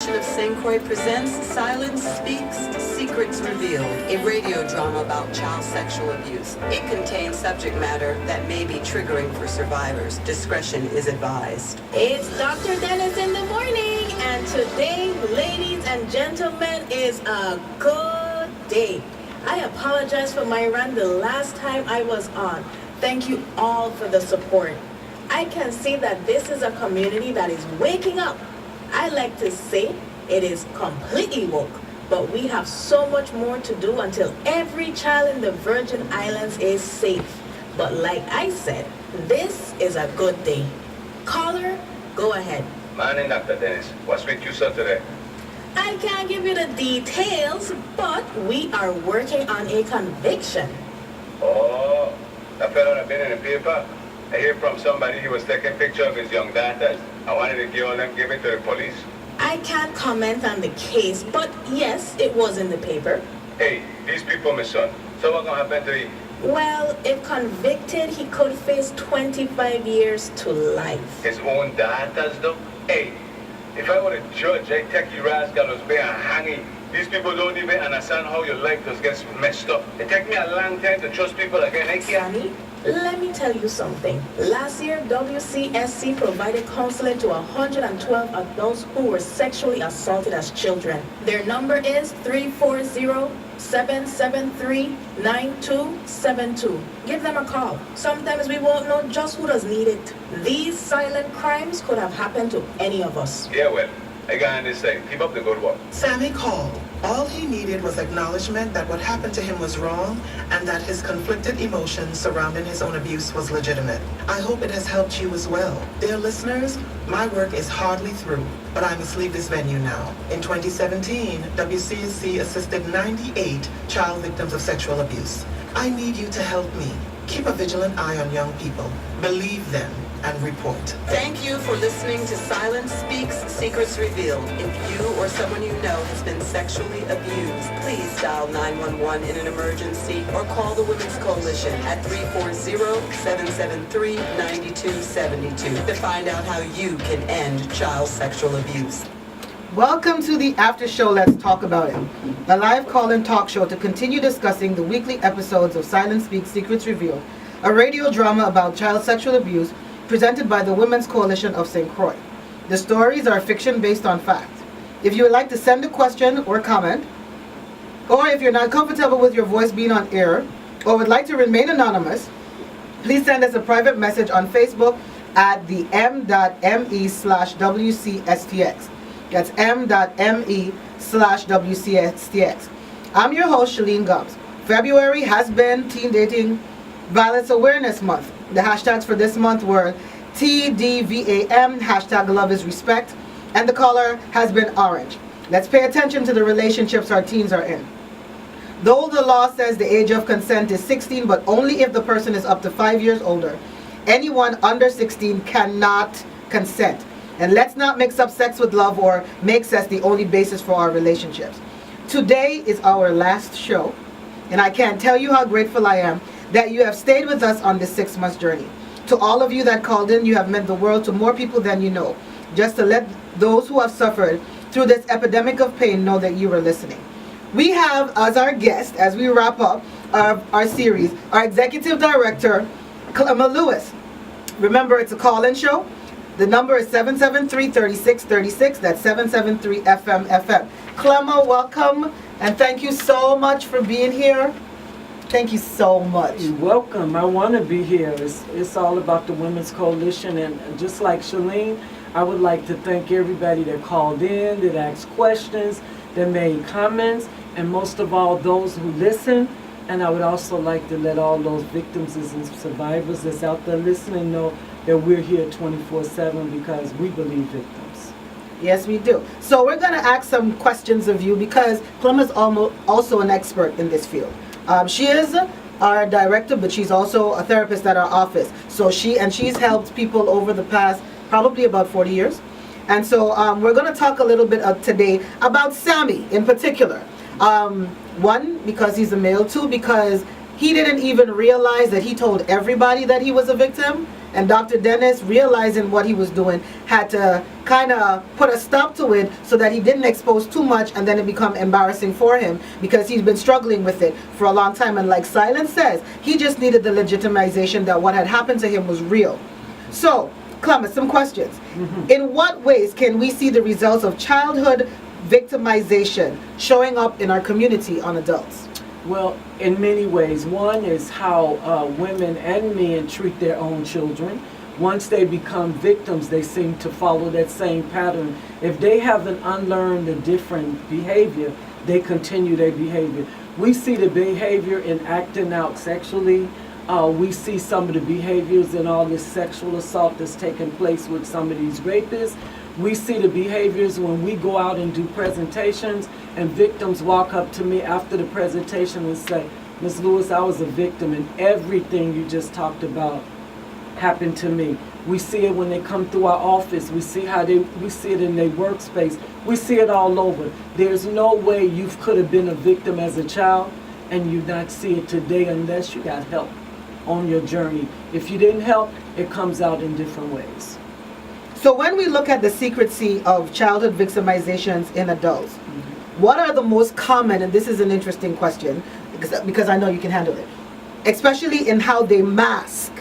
Coalition of St. Croix presents Silence Speaks, Secrets Revealed, a radio drama about child sexual abuse. It contains subject matter that may be triggering for survivors. Discretion is advised. It's Dr. Dennis in the morning, and today, ladies and gentlemen, is a good day. I apologize for my run the last time I was on. Thank you all for the support. I can see that this is a community that is waking up. I like to say it is completely woke, but we have so much more to do until every child in the Virgin Islands is safe. But like I said, this is a good day. Caller, go ahead. Morning, Dr. Dennis. What's with you, sir, today? I can't give you the details, but we are working on a conviction. Oh, that fellow that been in the paper? I hear from somebody he was taking a picture of his young daughters. I wanted to give it to the police. I can't comment on the case, but yes, it was in the paper. Hey, these people, my son. So what's gonna happen to him? Well, if convicted, he could face 25 years to life. His own daughters, though? Hey, if I were a judge, I'd take you rascals and hang him. These people don't even understand how your life just gets messed up. It takes me a long time to trust people again. I can't. Sammy, let me tell you something. Last year, WCSC provided counseling to 112 adults who were sexually assaulted as children. Their number is 340-773-9272. Give them a call. Sometimes we won't know just who does need it. These silent crimes could have happened to any of us. Yeah, well, I got this thing. Keep up the good work. Sammy called. All he needed was acknowledgement that what happened to him was wrong and that his conflicted emotions surrounding his own abuse was legitimate. I hope it has helped you as well. Dear listeners, my work is hardly through, but I must leave this venue now. In 2017, WCSC assisted 98 child victims of sexual abuse. I need you to help me. Keep a vigilant eye on young people. Believe them and report. Thank you for listening to Silence Speaks, Secrets Revealed. If you or someone you know has been sexually abused, please dial 911 in an emergency or call the Women's Coalition at 340-773-9272 to find out how you can end child sexual abuse. Welcome to the After Show Let's Talk About It, a live call-in talk show to continue discussing the weekly episodes of Silence Speaks, Secrets Revealed, a radio drama about child sexual abuse presented by the Women's Coalition of St. Croix. The stories are fiction based on fact. If you would like to send a question or comment, or if you're not comfortable with your voice being on air, or would like to remain anonymous, please send us a private message on Facebook at the m.me/WCSTX. That's m.me/WCSTX. I'm your host, Shalene Gums. February has been Teen Dating Violence Awareness Month. The hashtags for this month were TDVAM, hashtag love is respect, and the color has been orange. Let's pay attention to the relationships our teens are in. Though the law says the age of consent is 16, but only if the person is up to 5 years older, anyone under 16 cannot consent. And let's not mix up sex with love or make sex the only basis for our relationships. Today is our last show, and I can't tell you how grateful I am that you have stayed with us on this 6-month journey. To all of you that called in, you have meant the world to more people than you know. Just to let those who have suffered through this epidemic of pain know that you were listening. We have as our guest, as we wrap up our series, our executive director, Clema Lewis. Remember, it's a call-in show. The number is 773-3636. That's 773-FM. Clema, welcome, and thank you so much for being here. Thank you so much. You're welcome. I want to be here. It's all about the Women's Coalition, and just like Shalene, I would like to thank everybody that called in, that asked questions, that made comments, and most of all, those who listen. And I would also like to let all those victims and survivors that's out there listening know that we're here 24/7 because we believe victims. Yes, we do. So we're going to ask some questions of you because Clema's also an expert in this field. She is our director, but she's also a therapist at our office. So she's helped people over the past probably about 40 years. And so we're going to talk a little bit today about Sammy in particular. One, because he's a male. Two, because he didn't even realize that he told everybody that he was a victim. And Dr. Dennis, realizing what he was doing, had to kind of put a stop to it so that he didn't expose too much and then it become embarrassing for him because he's been struggling with it for a long time. And like Silence says, he just needed the legitimization that what had happened to him was real. So, Clema, some questions. In what ways can we see the results of childhood victimization showing up in our community on adults? Well, in many ways. One is how women and men treat their own children. Once they become victims, they seem to follow that same pattern. If they haven't unlearned a different behavior, they continue their behavior. We see the behavior in acting out sexually. We see some of the behaviors in all this sexual assault that's taking place with some of these rapists. We see the behaviors when we go out and do presentations and victims walk up to me after the presentation and say, Ms. Lewis, I was a victim and everything you just talked about happened to me. We see it when they come through our office. We see we see it in their workspace. We see it all over. There's no way you could have been a victim as a child and you not see it today unless you got help on your journey. If you didn't help, it comes out in different ways. So when we look at the secrecy of childhood victimizations in adults, what are the most common, and this is an interesting question, because I know you can handle it, especially in how they mask,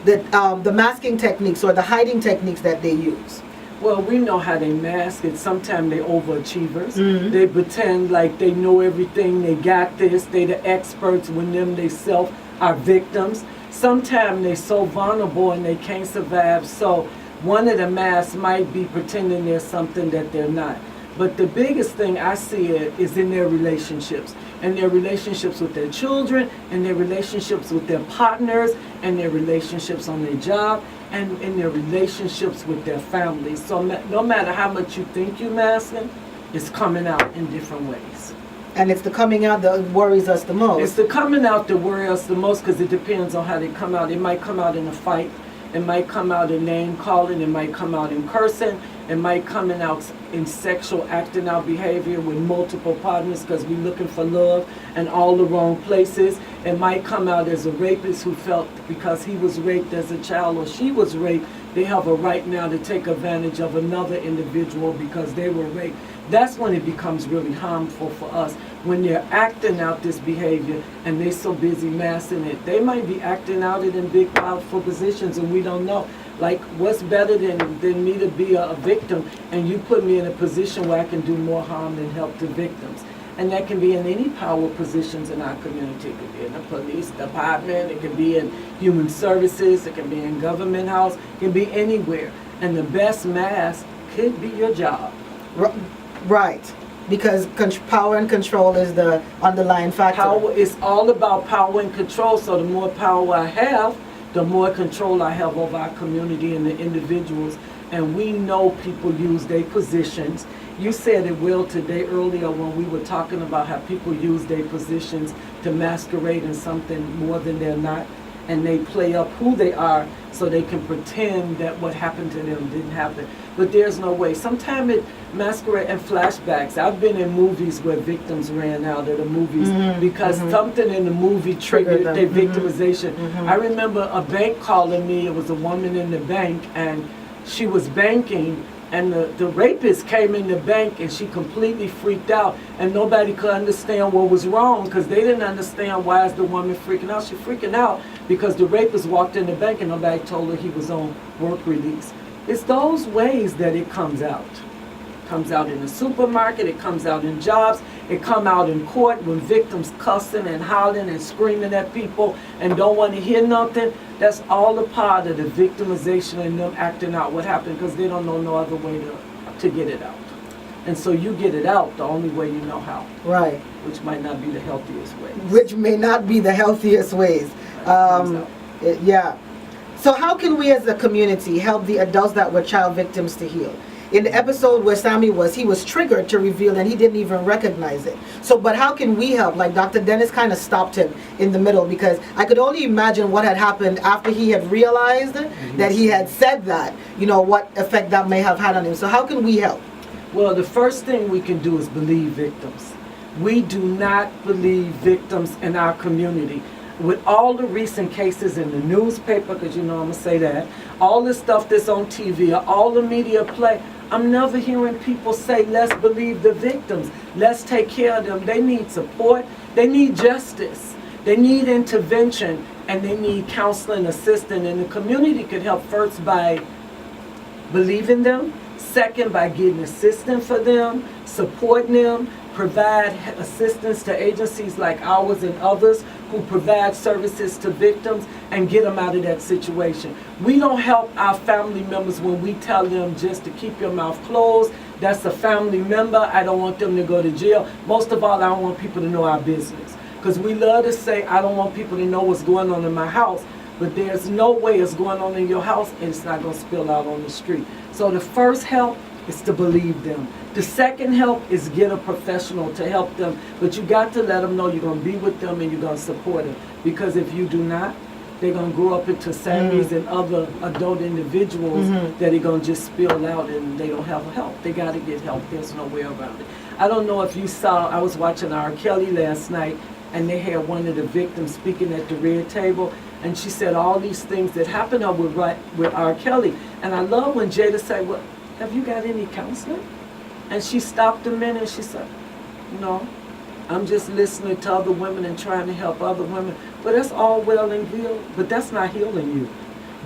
the masking techniques or the hiding techniques that they use? Well, we know how they mask it. Sometimes they overachievers. They pretend like they know everything, they got this, they the experts when them they self are victims. Sometimes they're so vulnerable and they can't survive, so one of the masks might be pretending they're something that they're not. But the biggest thing I see is in their relationships, and their relationships with their children, and their relationships with their partners, and their relationships on their job, and in their relationships with their families. So no matter how much you think you're masking, it's coming out in different ways. And it's the coming out that worries us the most. It's the coming out that worries us the most because it depends on how they come out. It might come out in a fight. It might come out in name calling. It might come out in cursing. It might come out in sexual acting out behavior with multiple partners because we're looking for love in all the wrong places. It might come out as a rapist who felt because he was raped as a child or she was raped, they have a right now to take advantage of another individual because they were raped. That's when it becomes really harmful for us, when they're acting out this behavior and they're so busy masking it. They might be acting out it in big, powerful positions and we don't know. Like, what's better than me to be a victim and you put me in a position where I can do more harm than help the victims? And that can be in any power positions in our community. It could be in the police department, it could be in human services, it can be in government house, it can be anywhere. And the best mask could be your job. Right, because power and control is the underlying factor. Power is all about power and control, so the more power I have, the more control I have over our community and the individuals. And we know people use their positions. You said it well today earlier when we were talking about how people use their positions to masquerade in something more than they're not. And they play up who they are so they can pretend that what happened to them didn't happen. But there's no way. Sometimes it masquerades in flashbacks. I've been in movies where victims ran out of the movies because something in the movie triggered their victimization. I remember a bank calling me. It was a woman in the bank and she was banking and the rapist came in the bank and she completely freaked out and nobody could understand what was wrong because they didn't understand why is the woman freaking out. She's freaking out because the rapist walked in the bank and nobody told her he was on work release. It's those ways that it comes out. It comes out in the supermarket, it comes out in jobs, it comes out in court when victims cussing and hollering and screaming at people and don't want to hear nothing. That's all a part of the victimization and them acting out what happened because they don't know no other way to get it out. And so you get it out the only way you know how. Right. Which might not be the healthiest way. Which may not be the healthiest ways. Yeah. So how can we as a community help the adults that were child victims to heal? In the episode where Sammy he was triggered to reveal and he didn't even recognize it. So, but how can we help? Like Dr. Dennis kind of stopped him in the middle because I could only imagine what had happened after he had realized that he had said that, you know, what effect that may have had on him. So how can we help? Well, the first thing we can do is believe victims. We do not believe victims in our community. with all the recent cases in the newspaper, because you know I'm going to say that, all the stuff that's on TV, all the media play, I'm never hearing people say, let's believe the victims. Let's take care of them. They need support. They need justice. They need intervention. And they need counseling assistance. And the community could help first by believing them. Second, by getting assistance for them, supporting them, provide assistance to agencies like ours and others who provide services to victims and get them out of that situation. We don't help our family members when we tell them just to keep your mouth closed. That's a family member. I don't want them to go to jail. Most of all, I don't want people to know our business. Because we love to say, I don't want people to know what's going on in my house. But there's no way it's going on in your house and it's not going to spill out on the street. So the first help is to believe them. The second help is get a professional to help them. But you got to let them know you're going to be with them and you're going to support them. Because if you do not, they're going to grow up into Sammys and other adult individuals that are going to just spill out and they don't have help. They got to get help. There's no way around it. I don't know if you saw, I was watching R. Kelly last night and they had one of the victims speaking at the red table. And she said all these things that happened to her with R. Kelly. And I love when Jada said, well, have you got any counseling? And she stopped a minute and she said, no, I'm just listening to other women and trying to help other women. But that's all well and good, but that's not healing you.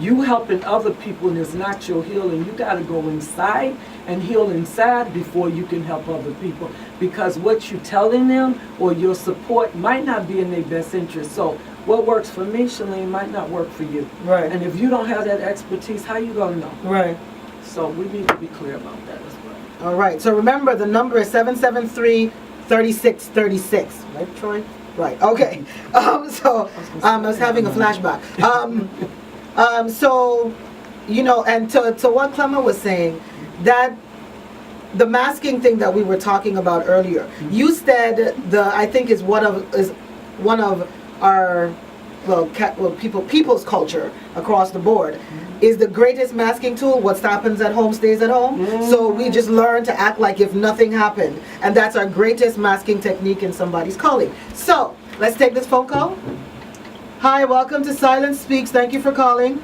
You helping other people is not your healing. You got to go inside and heal inside before you can help other people. Because what you're telling them or your support might not be in their best interest. So what works for me, Shalene, might not work for you. Right. And if you don't have that expertise, how you going to know? Right. So we need to be clear about that as well. All right. So remember, the number is 773-3636. Right, Troy? Right. Okay. I was having a flashback. So, you know, and to what Clema was saying, that the masking thing that we were talking about earlier, you said I think is one of our people's culture across the board is the greatest masking tool. What happens at home stays at home. So we just learn to act like if nothing happened, and that's our greatest masking technique in somebody's calling. So let's take this phone call. Hi, welcome to Silence Speaks. Thank you for calling.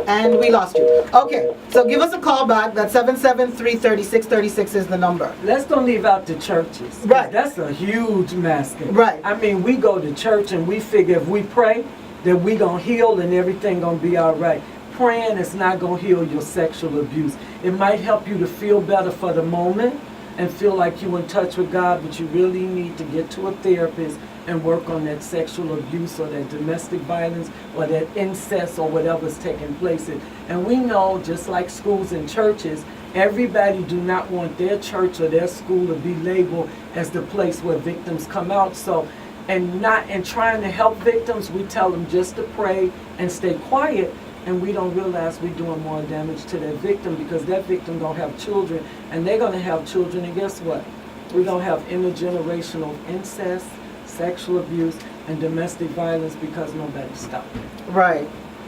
And we lost you. Okay, so give us a call back. That's 773-3636 is the number. Let's don't leave out the churches. Right. That's a huge masking. Right. I mean, we go to church and we figure if we pray, that we going to heal and everything going to be all right. Praying is not going to heal your sexual abuse. It might help you to feel better for the moment and feel like you're in touch with God, but you really need to get to a therapist and work on that sexual abuse or that domestic violence or that incest or whatever's taking place. And we know, just like schools and churches, everybody do not want their church or their school to be labeled as the place where victims come out. So, and trying to help victims, we tell them just to pray and stay quiet, and we don't realize we're doing more damage to that victim because that victim gonna have children, and they're gonna have children, and guess what? We're gonna have intergenerational incest, sexual abuse, and domestic violence because nobody stopped it. Right.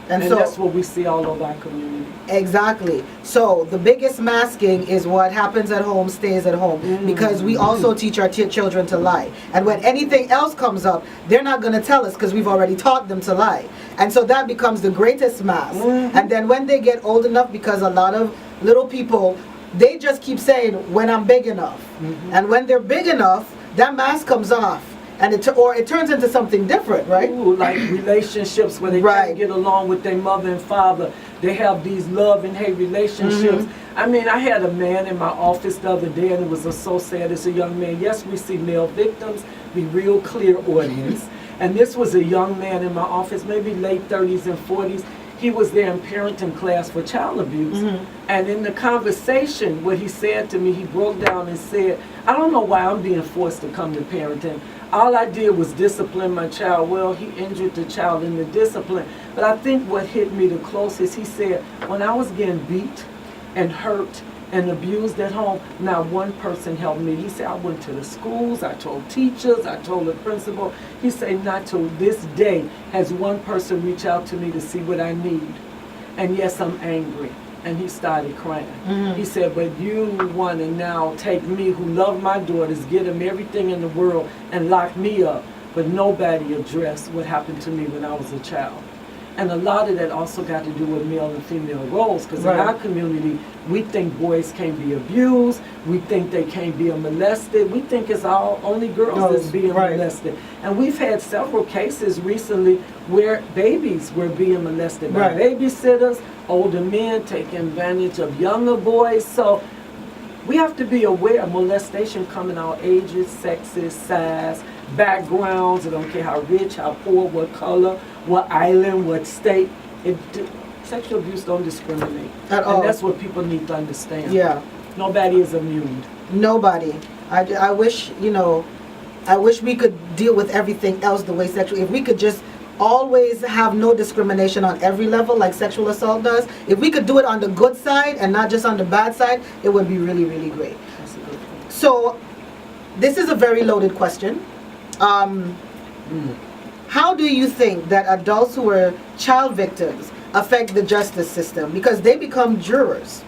And so that's what we see all over our community. Exactly. So the biggest masking is what happens at home stays at home, because we also teach our children to lie. And when anything else comes up, they're not going to tell us because we've already taught them to lie. And so that becomes the greatest mask. And then when they get old enough, because a lot of little people, they just keep saying, when I'm big enough. And when they're big enough, that mask comes off. And it turns into something different, right? Ooh, like relationships where they can't get along with their mother and father. They have these love and hate relationships. I mean, I had a man in my office the other day, and it was so sad. It's a young man. Yes, we see male victims. Be real clear, audience. And this was a young man in my office, maybe late 30s and 40s. He was there in parenting class for child abuse. And in the conversation, what he said to me, he broke down and said, I don't know why I'm being forced to come to parenting. All I did was discipline my child. Well, he injured the child in the discipline. But I think what hit me the closest, he said, when I was getting beat and hurt and abused at home, not one person helped me. He said, I went to the schools, I told teachers, I told the principal. He said, not till this day has one person reached out to me to see what I need. And yes, I'm angry. And he started crying. Mhm. He said, but you want to now take me, who love my daughters, get them everything in the world, and lock me up. But nobody addressed what happened to me when I was a child. And a lot of that also got to do with male and female roles, because Right. in our community, we think boys can't be abused, we think they can't be molested, we think it's all only girls that's being right. molested. And we've had several cases recently where babies were being molested by Right. babysitters, older men taking advantage of younger boys. So we have to be aware of molestation coming out ages, sexes, size, backgrounds. I don't care how rich, how poor, what color, what island, what state. Sexual abuse don't discriminate. At all. And that's what people need to understand. Yeah. Nobody is immune. Nobody. I wish, I wish we could deal with everything else the way sexual, if we could just always have no discrimination on every level like sexual assault does, if we could do it on the good side and not just on the bad side, it would be really, really great. That's a good point. So, this is a very loaded question. How do you think that adults who are child victims affect the justice system? Because they become jurors,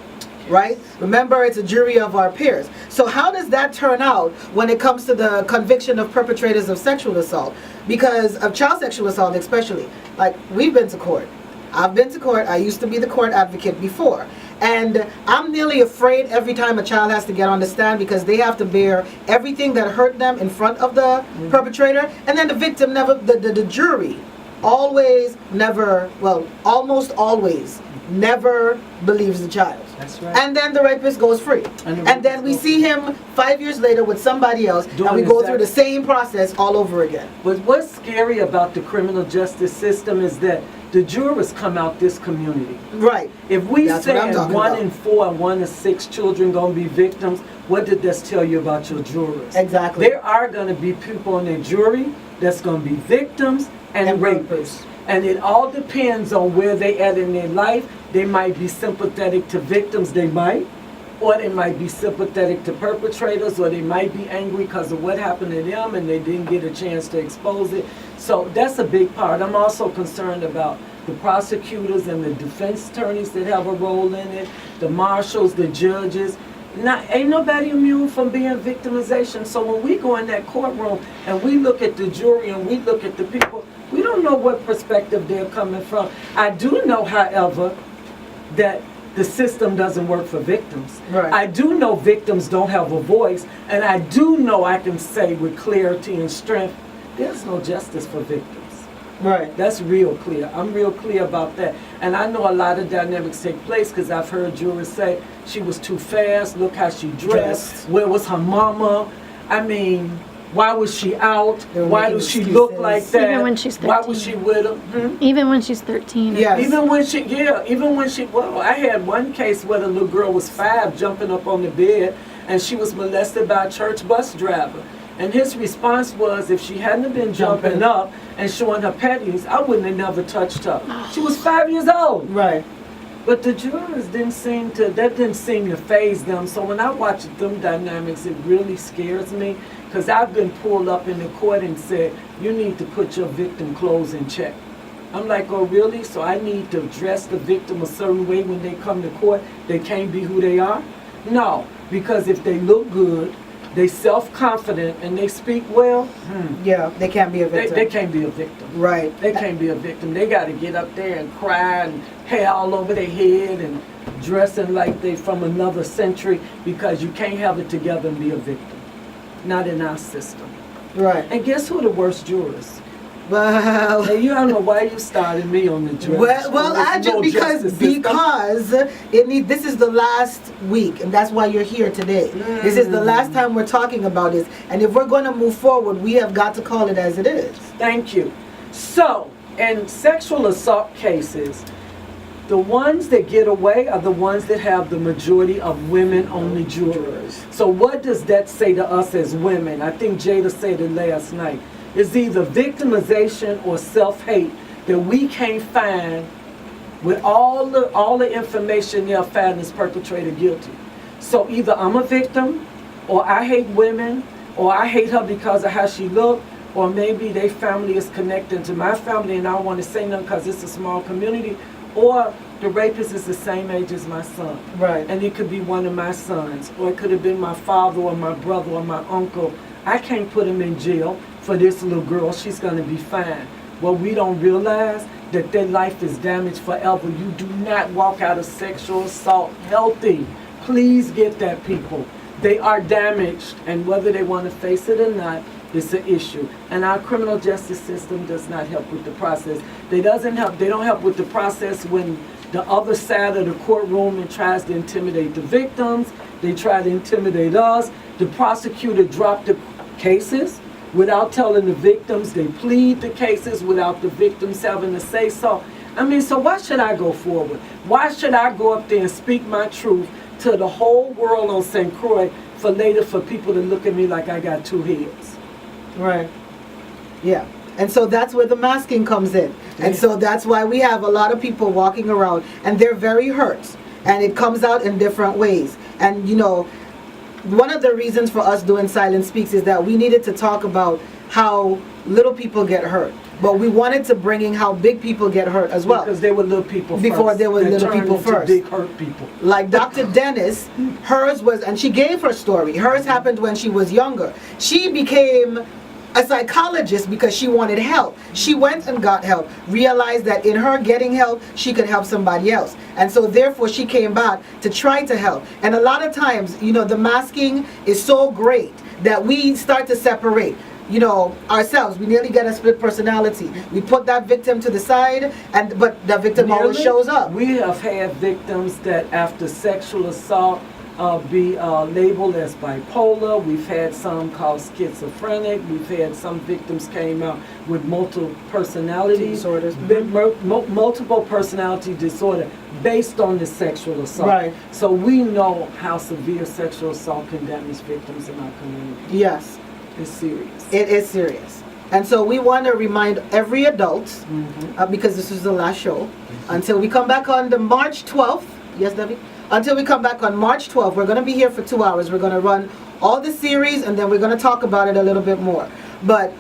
right? Remember, it's a jury of our peers. So how does that turn out when it comes to the conviction of perpetrators of sexual assault? Because of child sexual assault especially. Like, we've been to court. I've been to court. I used to be the court advocate before. And I'm nearly afraid every time a child has to get on the stand, because they have to bear everything that hurt them in front of the perpetrator. And then the victim never, the jury always never, well, almost always never believes the child. That's right. And then the rapist goes free. And then we see him 5 years later with somebody else, and we go through the same process all over again. But what's scary about the criminal justice system is that the jurors come out this community. Right. If we That's what I'm say talking 1 about. in 4 and 1 in 6 children gonna be victims, what did this tell you about your jurors? Exactly. There are gonna be people in the jury that's gonna be victims and rapists. And it all depends on where they at in their life. They might be sympathetic to victims, they might. Or they might be sympathetic to perpetrators, or they might be angry because of what happened to them and they didn't get a chance to expose it. So that's a big part. I'm also concerned about the prosecutors and the defense attorneys that have a role in it, the marshals, the judges. Ain't nobody immune from being victimization. So when we go in that courtroom and we look at the jury and we look at the people, we don't know what perspective they're coming from. I do know, however, that the system doesn't work for victims. Right. I do know victims don't have a voice, and I do know I can say with clarity and strength, there's no justice for victims. Right. That's real clear. I'm real clear about that. And I know a lot of dynamics take place because I've heard jurors say she was too fast, look how she dressed, where was her mama? I mean, why was she out? They were Why making does she look excuses. like that? Even when she's Why was 13. she with him? Even when she's 13. Yes. Even when she, well, I had one case where the little girl was 5 jumping up on the bed and she was molested by a church bus driver. And his response was, if she hadn't been jumping up and showing her panties, I wouldn't have never touched her. She was 5 years old. Right. But the jurors didn't seem to faze them. So when I watch them dynamics, it really scares me. Because I've been pulled up in the court and said, you need to put your victim clothes in check. I'm like, oh really? So I need to dress the victim a certain way when they come to court? They can't be who they are? No, because if they look good, they self-confident, and they speak well, Yeah, they can't be a victim. they can't be a victim. Right. They can't be a victim. They got to get up there and cry and hair all over their head and dressing like they from another century, because you can't have it together and be a victim. Not in our system. Right. And guess who the worst jurors? Well, Hey, you don't know why you started me on the judge. I just because this is the last week, and that's why you're here today. This is the last time we're talking about this, and if we're going to move forward, we have got to call it as it is. Thank you. So, in sexual assault cases, the ones that get away are the ones that have the majority of women-only jurors. So what does that say to us as women? I think Jada said it last night. It's either victimization or self-hate that we can't find with all the information they'll find this perpetrator guilty. So either I'm a victim, or I hate women, or I hate her because of how she looked, or maybe their family is connected to my family and I don't want to say nothing because it's a small community, or The rapist is the same age as my son. Right. And it could be one of my sons, or it could have been my father or my brother or my uncle. I can't put him in jail for this little girl. She's going to be fine. Well, we don't realize that their life is damaged forever. You do not walk out of sexual assault healthy. Please get that, people. They are damaged, and whether they want to face it or not, it's an issue. And our criminal justice system does not help with the process. They don't help with the process when the other side of the courtroom and tries to intimidate the victims. They try to intimidate us. The prosecutor dropped the cases without telling the victims. They plead the cases without the victims having to say so. I mean, so why should I go forward? Why should I go up there and speak my truth to the whole world on St. Croix for later for people to look at me like I got two heads? Right. Yeah. And so that's where the masking comes in. And so that's why we have a lot of people walking around and they're very hurt. And it comes out in different ways. And you know, one of the reasons for us doing Silent Speaks is that we needed to talk about how little people get hurt. But we wanted to bring in how big people get hurt as well. Because they were little people first. Before they were little people first. Big hurt people. Like Dr. Dennis, hers was, and she gave her story. Hers happened when she was younger. She became a psychologist because she wanted help. She went and got help, realized that in her getting help, she could help somebody else. And so therefore she came back to try to help. And a lot of times, you know, the masking is so great that we start to separate, you know, ourselves. We nearly get a split personality. We put that victim to the side, but that victim always shows up. We have had victims that after sexual assault be labeled as bipolar. We've had some called schizophrenic. We've had some victims came out with multiple personality disorders. Multiple personality disorder based on the sexual assault. Right. So we know how severe sexual assault can damage victims in our community. Yes. It's serious. It is serious. And so we want to remind every adult, because this is the last show, until we come back on the March 12th. Yes, Debbie? Until we come back on March 12th, we're going to be here for 2 hours. We're going to run all the series, and then we're going to talk about it a little bit more. But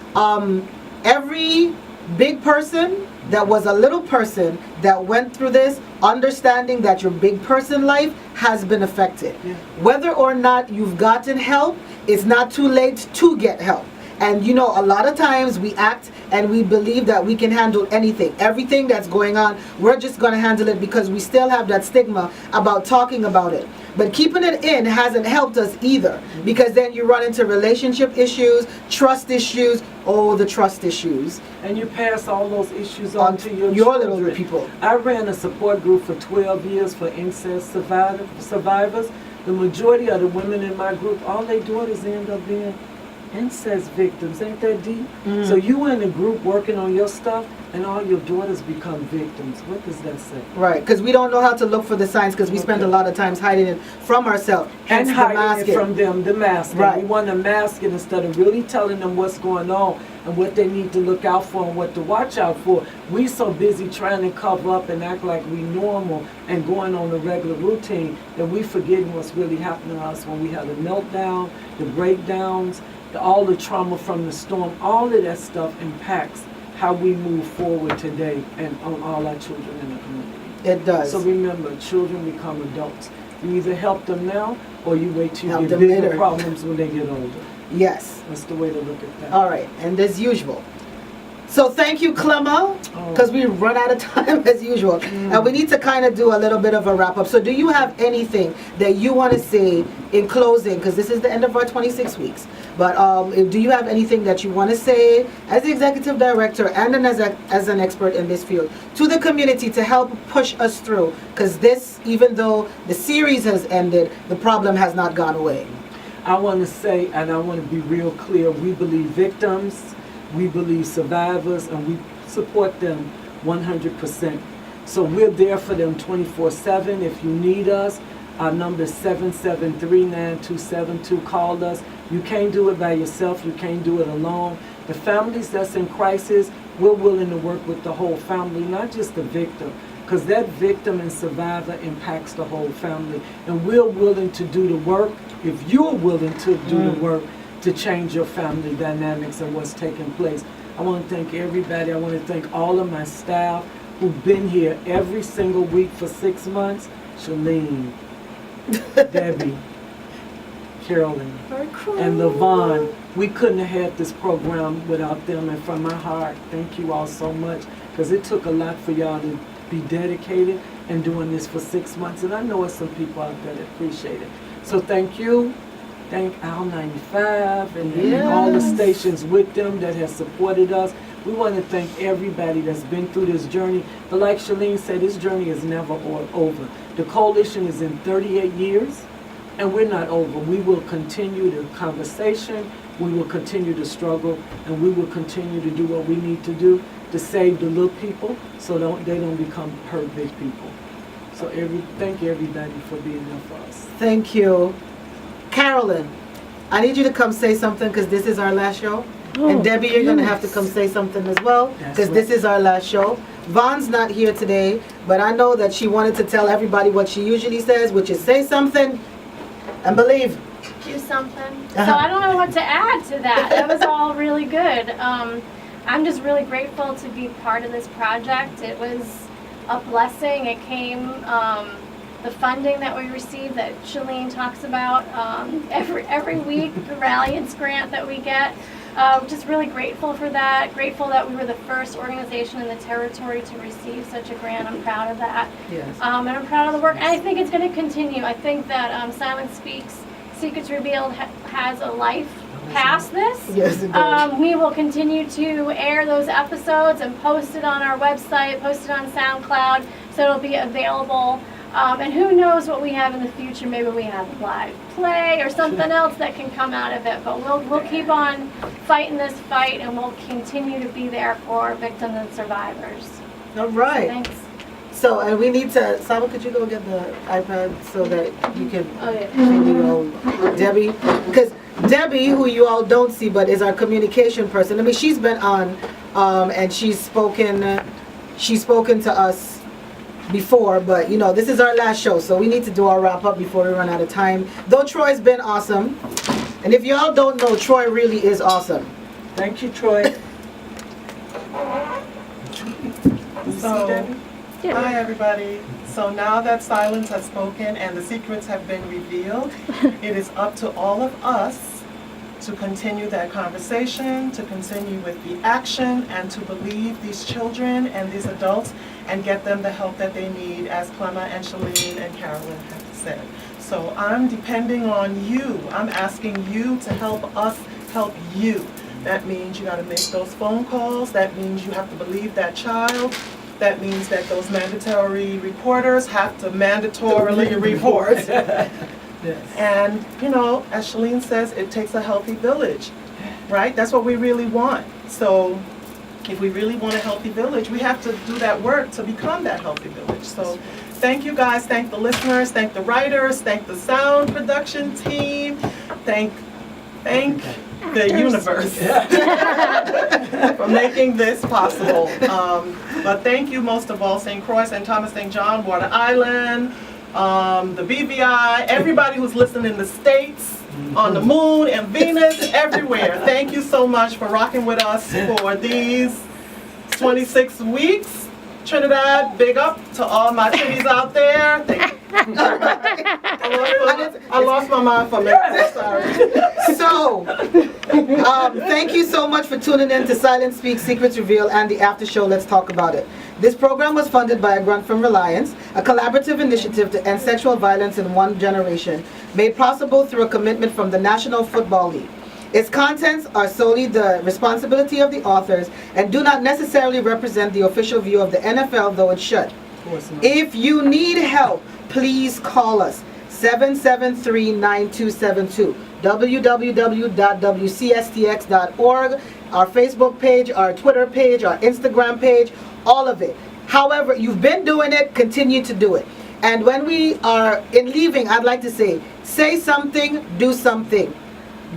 every big person that was a little person that went through this, understanding that your big person life has been affected. Yeah. Whether or not you've gotten help, it's not too late to get help. And you know, a lot of times we act and we believe that we can handle anything. Everything that's going on, we're just going to handle it because we still have that stigma about talking about it. But keeping it in hasn't helped us either, because then you run into relationship issues, trust issues, the trust issues. And you pass all those issues on to your little children. people. I ran a support group for 12 years for incest survivors. The majority of the women in my group, all they do is end up being incest victims. Ain't that deep? So you in a group working on your stuff and all your daughters become victims. What does that say? Right, because we don't know how to look for the signs, because we spend a lot of times hiding it from ourselves. And hiding it from them, the masking. Right. We want to mask it instead of really telling them what's going on and what they need to look out for and what to watch out for. We so busy trying to cover up and act like we normal and going on the regular routine that we forgetting what's really happening to us when we have the meltdown, the breakdowns, all the trauma from the storm. All of that stuff impacts how we move forward today and on all our children in the community. It does. So remember, children become adults. You either help them now or you wait till Help you get them bigger later. problems when they get older. Yes. That's the way to look at that. All right, and as usual. So thank you, Clema, because we run out of time as usual. And we need to kind of do a little bit of a wrap up. So do you have anything that you want to say in closing? Because this is the end of our 26 weeks. But do you have anything that you want to say as the executive director and as an expert in this field to the community to help push us through? Because this, even though the series has ended, the problem has not gone away. I want to say, and I want to be real clear, we believe victims, we believe survivors, and we support them 100%. So we're there for them 24/7. If you need us, our number is 773-9272. Call us. You can't do it by yourself. You can't do it alone. The families that's in crisis, we're willing to work with the whole family, not just the victim, because that victim and survivor impacts the whole family. And we're willing to do the work, if you're willing to do the work, to change your family dynamics and what's taking place. I want to thank everybody. I want to thank all of my staff, who've been here every single week for 6 months. Shalene, Debbie, Carolyn, and LaVon. We couldn't have had this program without them, and from my heart, thank you all so much, because it took a lot for y'all to be dedicated and doing this for 6 months, and I know there's some people out there that appreciate it. So thank you. Thank Al 95 and all the stations with them that have supported us. We want to thank everybody that's been through this journey. But like Shalene said, this journey is never over. The coalition is in 38 years, and we're not over. We will continue the conversation, we will continue to struggle, and we will continue to do what we need to do to save the little people so they don't become hurt big people. So thank everybody for being there for us. Thank you. Carolyn, I need you to come say something because this is our last show. And Debbie, you're going to have to come say something as well because this is our last show. Von's not here today, but I know that she wanted to tell everybody what she usually says, which is say something and believe. Do something. So I don't know what to add to that. That was all really good. I'm just really grateful to be part of this project. It was a blessing. It came, the funding that we received that Shalene talks about every week, the Ralliance grant that we get. Just really grateful for that. Grateful that we were the first organization in the territory to receive such a grant. I'm proud of that. Yes. And I'm proud of the work. And I think it's going to continue. I think that Silence Speaks, Secrets Revealed has a life past this. Yes, it does. We will continue to air those episodes and post it on our website, post it on SoundCloud, so it'll be available. And who knows what we have in the future? Maybe we have a live play or something else that can come out of it. But we'll keep on fighting this fight, and we'll continue to be there for victims and survivors. All right. So thanks. So, and we need to, Saba, could you go get the iPad so that you can Debbie? Because Debbie, who you all don't see, but is our communication person. I mean, she's been on, and she's spoken to us before, but you know, this is our last show, so we need to do our wrap up before we run out of time. Though Troy's been awesome, and if y'all don't know, Troy really is awesome. Thank you, Troy. So, hi everybody. So now that silence has spoken and the secrets have been revealed, it is up to all of us to continue that conversation, to continue with the action, and to believe these children and these adults and get them the help that they need, as Clema and Shalene and Carolyn have said. So I'm depending on you. I'm asking you to help us help you. That means you got to make those phone calls. That means you have to believe that child. That means that those mandatory reporters have to mandatorily report. Yes. And, you know, as Shalene says, it takes a healthy village, right? That's what we really want. So if we really want a healthy village, we have to do that work to become that healthy village. So thank you guys, thank the listeners, thank the writers, thank the sound production team, thank the universe for making this possible. But thank you most of all, St. Croix, St. Thomas, St. John, Water Island, the BVI, everybody who's listening in the States, on the moon and Venus, everywhere. Thank you so much for rocking with us for these 26 weeks. Trinidad, big up to all my cities out there. Thank you. I lost my mind for a minute. Sorry. So, thank you so much for tuning in to Silence Speak, Secrets Reveal, and the after show. Let's talk about it. This program was funded by a grant from Reliance, a collaborative initiative to end sexual violence in one generation, made possible through a commitment from the National Football League. Its contents are solely the responsibility of the authors and do not necessarily represent the official view of the NFL, though it should. If you need help, please call us 773-9272, www.wcstx.org, our Facebook page, our Twitter page, our Instagram page, all of it. However, you've been doing it, continue to do it. And when we are in leaving, I'd like to say something, do something.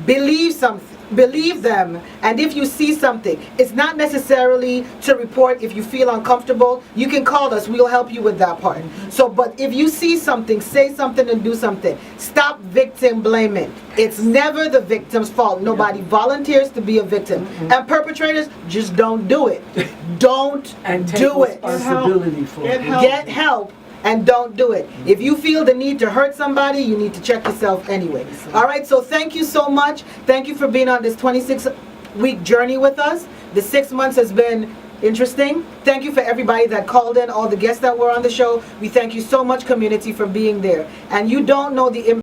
Believe something. believe them. And if you see something, it's not necessarily to report. If you feel uncomfortable, you can call us. We'll help you with that part. So, but if you see something, say something and do something. Stop victim blaming. It's never the victim's fault. Nobody volunteers to be a victim. And perpetrators, just don't do it. Don't And take do it. responsibility for it. Get help. And don't do it. If you feel the need to hurt somebody, you need to check yourself anyway. All right, so thank you so much. Thank you for being on this 26-week journey with us. The 6 months has been interesting. Thank you for everybody that called in, all the guests that were on the show. We thank you so much, community, for being there. And you don't know the impact